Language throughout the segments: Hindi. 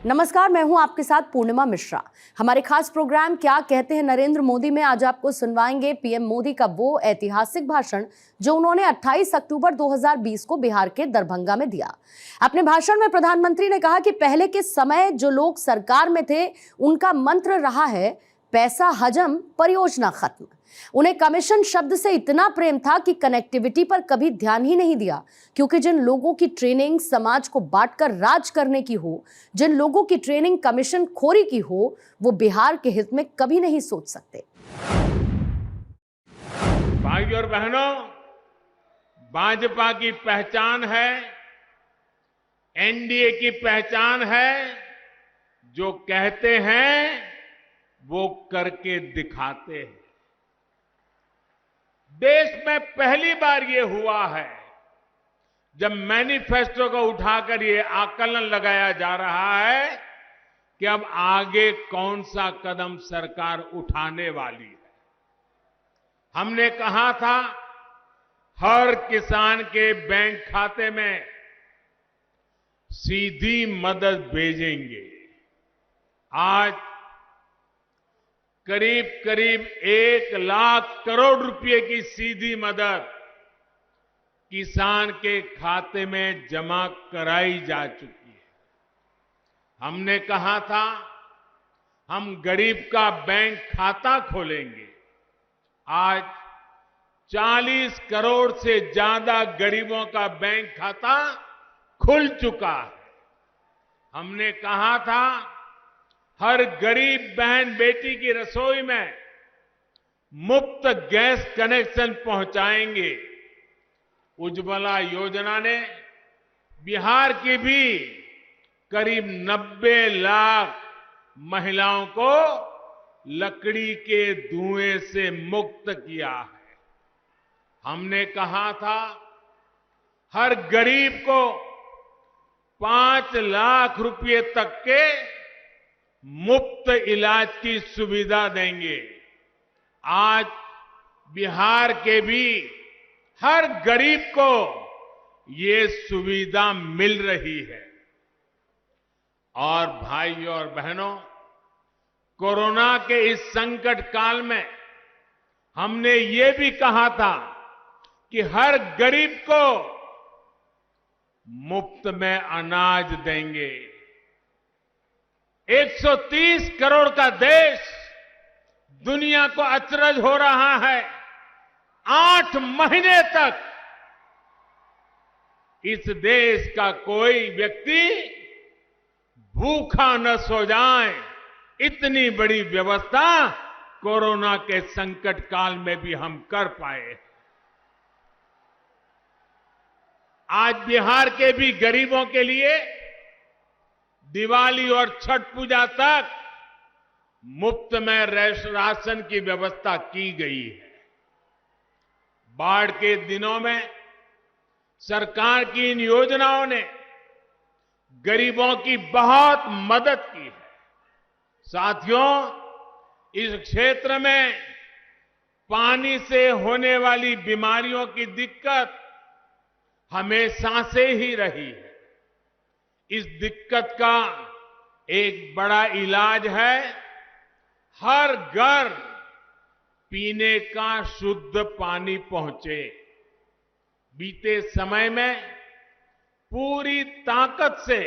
नमस्कार, मैं हूं आपके साथ पूर्णिमा मिश्रा। हमारे खास प्रोग्राम क्या कहते हैं नरेंद्र मोदी में आज आपको सुनवाएंगे पीएम मोदी का वो ऐतिहासिक भाषण जो उन्होंने 28 अक्टूबर 2020 को बिहार के दरभंगा में दिया। अपने भाषण में प्रधानमंत्री ने कहा कि पहले के समय जो लोग सरकार में थे उनका मंत्र रहा है पैसा हजम, परियोजना खत्म। उन्हें कमीशन शब्द से इतना प्रेम था कि कनेक्टिविटी पर कभी ध्यान ही नहीं दिया, क्योंकि जिन लोगों की ट्रेनिंग समाज को बांटकर राज करने की हो, जिन लोगों की ट्रेनिंग कमीशन खोरी की हो, वो बिहार के हित में कभी नहीं सोच सकते। भाइयों और बहनों, भाजपा की पहचान है, एनडीए की पहचान है, जो कहते हैं वो करके दिखाते हैं। देश में पहली बार ये हुआ है जब मैनिफेस्टो को उठाकर ये आकलन लगाया जा रहा है कि अब आगे कौन सा कदम सरकार उठाने वाली है। हमने कहा था हर किसान के बैंक खाते में सीधी मदद भेजेंगे। आज करीब करीब 1 लाख करोड़ रुपए की सीधी मदद किसान के खाते में जमा कराई जा चुकी है। हमने कहा था हम गरीब का बैंक खाता खोलेंगे। आज 40 करोड़ से ज्यादा गरीबों का बैंक खाता खुल चुका है। हमने कहा था हर गरीब बहन बेटी की रसोई में मुफ्त गैस कनेक्शन पहुंचाएंगे। उज्ज्वला योजना ने बिहार की भी करीब 90 लाख महिलाओं को लकड़ी के धुएं से मुक्त किया है। हमने कहा था हर गरीब को 5 लाख रुपए तक के मुफ्त इलाज की सुविधा देंगे। आज बिहार के भी हर गरीब को ये सुविधा मिल रही है। और भाइयों और बहनों, कोरोना के इस संकट काल में हमने ये भी कहा था कि हर गरीब को मुफ्त में अनाज देंगे। 130 करोड़ का देश दुनिया को अचरज हो रहा है। 8 महीने तक इस देश का कोई व्यक्ति भूखा न सो जाए, इतनी बड़ी व्यवस्था कोरोना के संकट काल में भी हम कर पाए। आज बिहार के भी गरीबों के लिए दिवाली और छठ पूजा तक मुफ्त में राशन की व्यवस्था की गई है। बाढ़ के दिनों में सरकार की इन योजनाओं ने गरीबों की बहुत मदद की है। साथियों, इस क्षेत्र में पानी से होने वाली बीमारियों की दिक्कत हमेशा से ही रही है। इस दिक्कत का एक बड़ा इलाज है हर घर पीने का शुद्ध पानी पहुंचे। बीते समय में पूरी ताकत से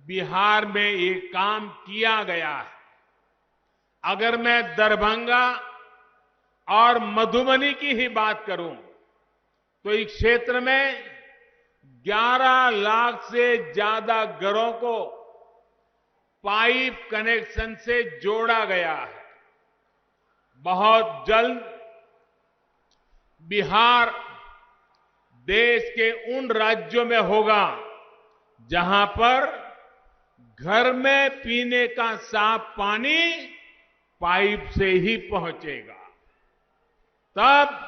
बिहार में ये काम किया गया है। अगर मैं दरभंगा और मधुबनी की ही बात करूं तो इस क्षेत्र में 11 लाख से ज्यादा घरों को पाइप कनेक्शन से जोड़ा गया है। बहुत जल्द बिहार देश के उन राज्यों में होगा जहां पर घर में पीने का साफ पानी पाइप से ही पहुंचेगा। तब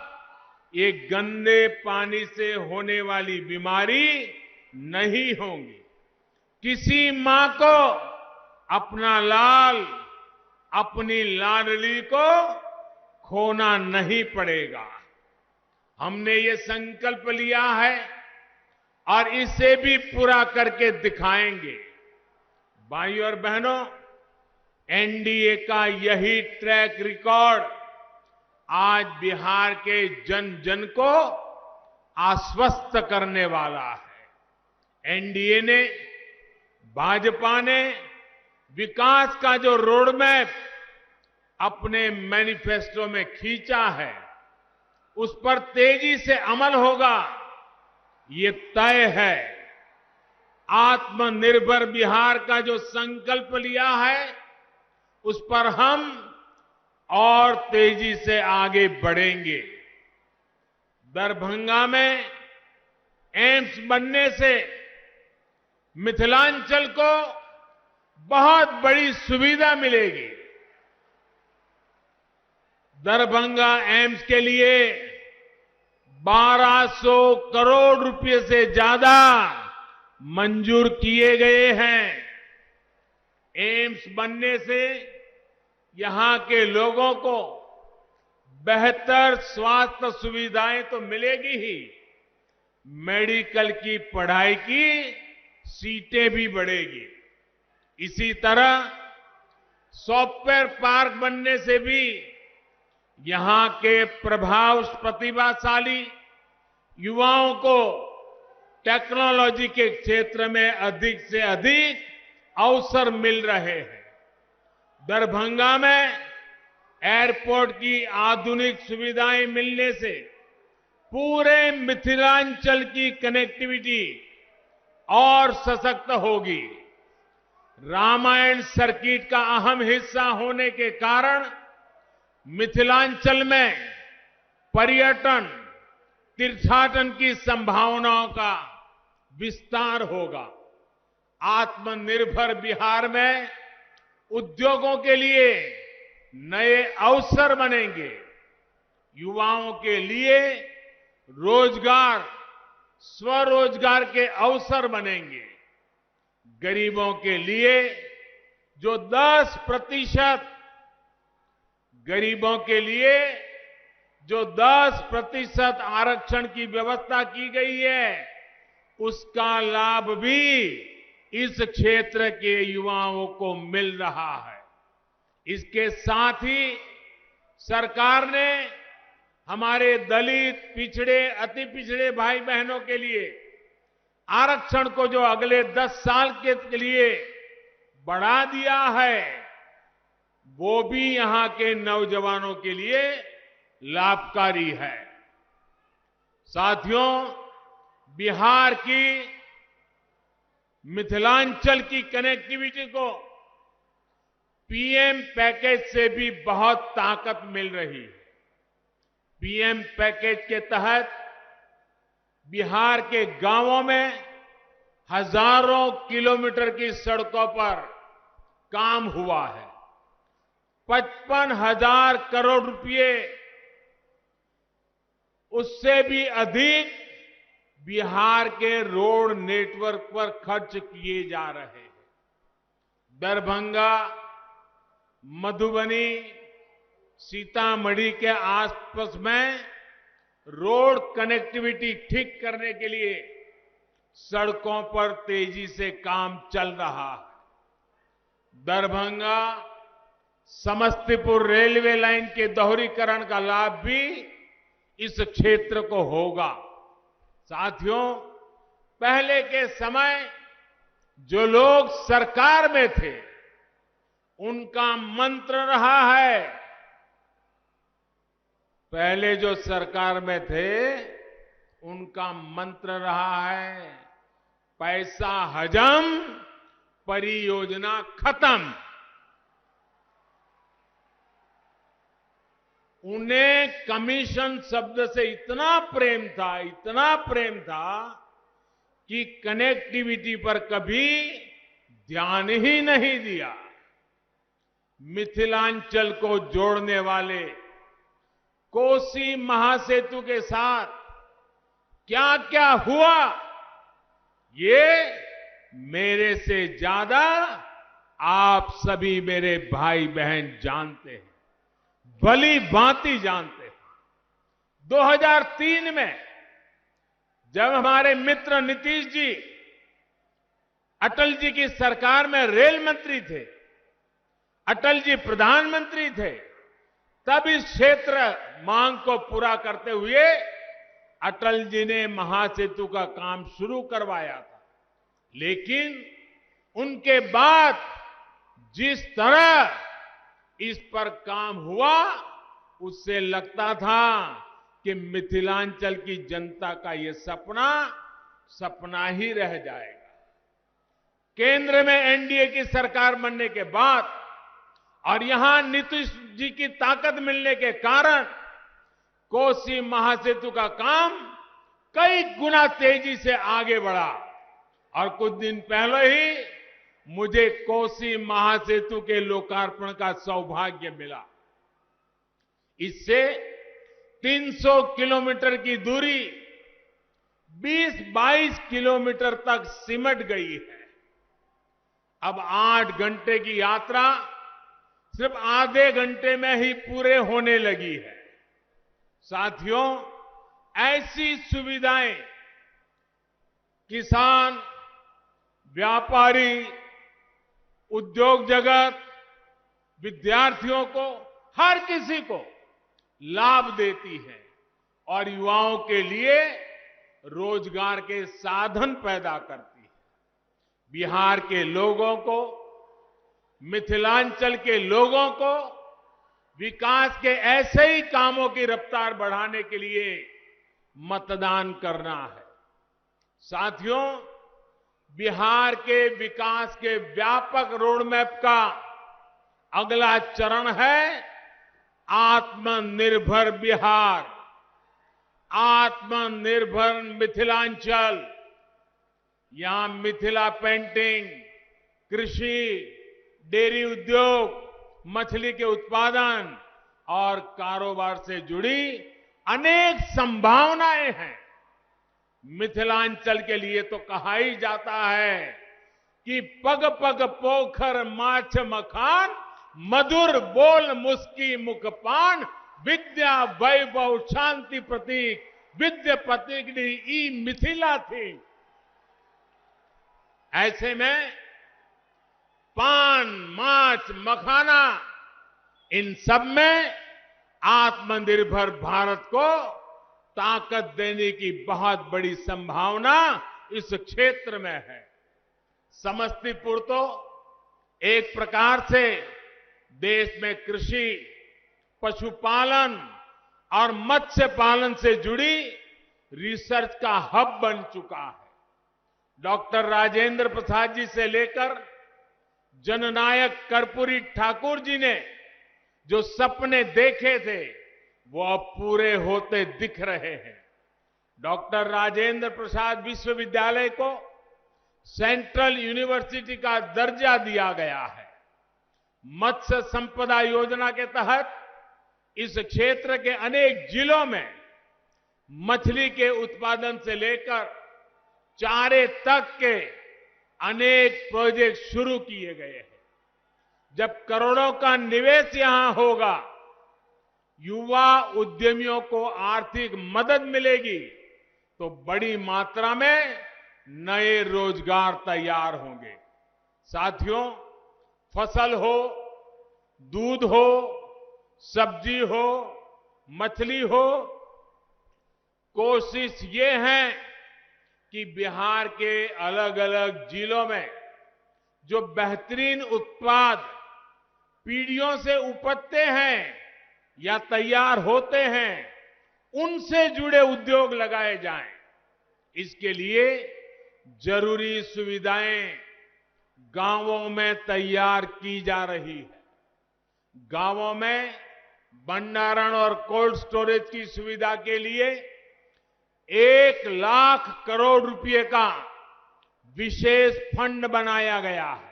ये गंदे पानी से होने वाली बीमारी नहीं होगी। किसी मां को अपना लाल, अपनी लाडली को खोना नहीं पड़ेगा। हमने ये संकल्प लिया है और इसे भी पूरा करके दिखाएंगे। भाइयों और बहनों, एनडीए का यही ट्रैक रिकॉर्ड आज बिहार के जन जन को आश्वस्त करने वाला है। एनडीए ने, भाजपा ने विकास का जो रोडमैप अपने मैनिफेस्टो में खींचा है, उस पर तेजी से अमल होगा, ये तय है। आत्मनिर्भर बिहार का जो संकल्प लिया है, उस पर हम और तेजी से आगे बढ़ेंगे। दरभंगा में एम्स बनने से मिथिलांचल को बहुत बड़ी सुविधा मिलेगी। दरभंगा एम्स के लिए 1200 करोड़ रुपए से ज्यादा मंजूर किए गए हैं। एम्स बनने से यहां के लोगों को बेहतर स्वास्थ्य सुविधाएं तो मिलेगी ही, मेडिकल की पढ़ाई की सीटें भी बढ़ेगी। इसी तरह सॉफ्टवेयर पार्क बनने से भी यहां के प्रतिभाशाली युवाओं को टेक्नोलॉजी के क्षेत्र में अधिक से अधिक अवसर मिल रहे हैं। दरभंगा में एयरपोर्ट की आधुनिक सुविधाएं मिलने से पूरे मिथिलांचल की कनेक्टिविटी और सशक्त होगी। रामायण सर्किट का अहम हिस्सा होने के कारण मिथिलांचल में पर्यटन, तीर्थाटन की संभावनाओं का विस्तार होगा। आत्मनिर्भर बिहार में उद्योगों के लिए नए अवसर बनेंगे। युवाओं के लिए रोजगार, स्वरोजगार के अवसर बनेंगे। गरीबों के लिए जो 10% आरक्षण की व्यवस्था की गई है, उसका लाभ भी इस क्षेत्र के युवाओं को मिल रहा है। इसके साथ ही सरकार ने हमारे दलित, पिछड़े, अति पिछड़े भाई बहनों के लिए आरक्षण को जो अगले 10 साल के लिए बढ़ा दिया है, वो भी यहां के नौजवानों के लिए लाभकारी है। साथियों, बिहार की मिथिलांचल की कनेक्टिविटी को पीएम पैकेज से भी बहुत ताकत मिल रही है। पीएम पैकेज के तहत बिहार के गांवों में हजारों किलोमीटर की सड़कों पर काम हुआ है। 55,000 करोड़ रुपए, उससे भी अधिक बिहार के रोड नेटवर्क पर खर्च किए जा रहे हैं। दरभंगा, मधुबनी, सीतामढ़ी के आसपास में रोड कनेक्टिविटी ठीक करने के लिए सड़कों पर तेजी से काम चल रहा है। दरभंगा समस्तीपुर रेलवे लाइन के दोहरीकरण का लाभ भी इस क्षेत्र को होगा। साथियों, पहले के समय जो लोग सरकार में थे, उनका मंत्र रहा है, पहले जो सरकार में थे उनका मंत्र रहा है, पैसा हजम, परियोजना खत्म। उन्हें कमीशन शब्द से इतना प्रेम था कि कनेक्टिविटी पर कभी ध्यान ही नहीं दिया। मिथिलांचल को जोड़ने वाले कोसी महासेतु के साथ क्या क्या हुआ, ये मेरे से ज्यादा आप सभी मेरे भाई बहन जानते हैं, भली भांति जानते हैं। 2003 में जब हमारे मित्र नीतीश जी अटल जी की सरकार में रेल मंत्री थे, अटल जी प्रधानमंत्री थे, तब इस क्षेत्र मांग को पूरा करते हुए अटल जी ने महासेतु का काम शुरू करवाया था। लेकिन उनके बाद जिस तरह इस पर काम हुआ, उससे लगता था कि मिथिलांचल की जनता का ये सपना ही रह जाएगा। केंद्र में एनडीए की सरकार बनने के बाद और यहां नीतीश जी की ताकत मिलने के कारण कोसी महासेतु का काम कई गुना तेजी से आगे बढ़ा और कुछ दिन पहले ही मुझे कोसी महासेतु के लोकार्पण का सौभाग्य मिला। इससे 300 किलोमीटर की दूरी 20-22 किलोमीटर तक सिमट गई है। अब 8 घंटे की यात्रा सिर्फ आधे घंटे में ही पूरे होने लगी है। साथियों, ऐसी सुविधाएं किसान, व्यापारी, उद्योग जगत, विद्यार्थियों को, हर किसी को लाभ देती है और युवाओं के लिए रोजगार के साधन पैदा करती है। बिहार के लोगों को, मिथिलांचल के लोगों को विकास के ऐसे ही कामों की रफ्तार बढ़ाने के लिए मतदान करना है। साथियों, बिहार के विकास के व्यापक रोडमैप का अगला चरण है आत्मनिर्भर बिहार, आत्मनिर्भर मिथिलांचल। यहां मिथिला पेंटिंग, कृषि, डेयरी उद्योग, मछली के उत्पादन और कारोबार से जुड़ी अनेक संभावनाएं हैं। मिथिलांचल के लिए तो कहा ही जाता है कि पग पग पोखर माछ मखान, मधुर बोल मुस्की मुखपान, विद्या वैभव शांति प्रतीक, विद्या प्रतीक ई मिथिला थी। ऐसे में पान, माछ, मखाना, इन सब में आत्मनिर्भर भारत को ताकत देने की बहुत बड़ी संभावना इस क्षेत्र में है। समस्तीपुर तो एक प्रकार से देश में कृषि, पशुपालन और मत्स्य पालन से जुड़ी रिसर्च का हब बन चुका है। डॉक्टर राजेंद्र प्रसाद जी से लेकर जननायक कर्पूरी ठाकुर जी ने जो सपने देखे थे, वो अब पूरे होते दिख रहे हैं। डॉक्टर राजेंद्र प्रसाद विश्वविद्यालय को सेंट्रल यूनिवर्सिटी का दर्जा दिया गया है। मत्स्य संपदा योजना के तहत इस क्षेत्र के अनेक जिलों में मछली के उत्पादन से लेकर चारे तक के अनेक प्रोजेक्ट शुरू किए गए हैं। जब करोड़ों का निवेश यहां होगा, युवा उद्यमियों को आर्थिक मदद मिलेगी, तो बड़ी मात्रा में नए रोजगार तैयार होंगे। साथियों, फसल हो, दूध हो, सब्जी हो, मछली हो, कोशिश ये है कि बिहार के अलग अलग जिलों में जो बेहतरीन उत्पाद पीढ़ियों से उपजते हैं या तैयार होते हैं, उनसे जुड़े उद्योग लगाए जाएं। इसके लिए जरूरी सुविधाएं गांवों में तैयार की जा रही है। गांवों में भंडारण और कोल्ड स्टोरेज की सुविधा के लिए 1 लाख करोड़ रुपए का विशेष फंड बनाया गया है।